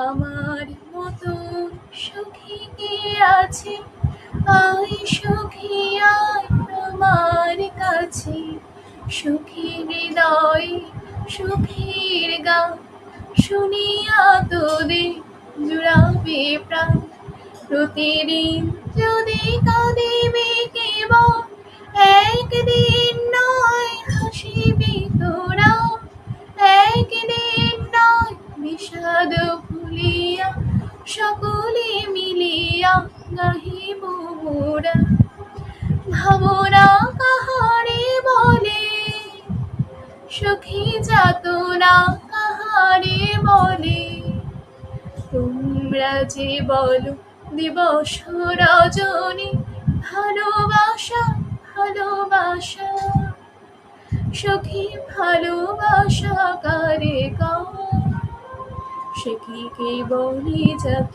আমার মতো সুখী কে আছে? আয় সখী আয় আমার কাছে, সুখী হৃদয়ে সুখীর গান শুনিয়া তোদের জুড়াবে প্রাণ। প্রতিদিন যদি কাঁদিবে কেবল, একদিন নয় হাসিবি তোরা। একদিন নয় বিষাদ ভুলিয়া, সকলে মিলিয়া গাহিব মোরা। ভাবনা কাহারে বলে, সখী যাতনা কাহারে বলে। তোমরা যে বলো দিবস রজনী, ভালোবাসা ভালোবাসা, সখী ভালোবাসা কারে কও? সে কি বলে যাত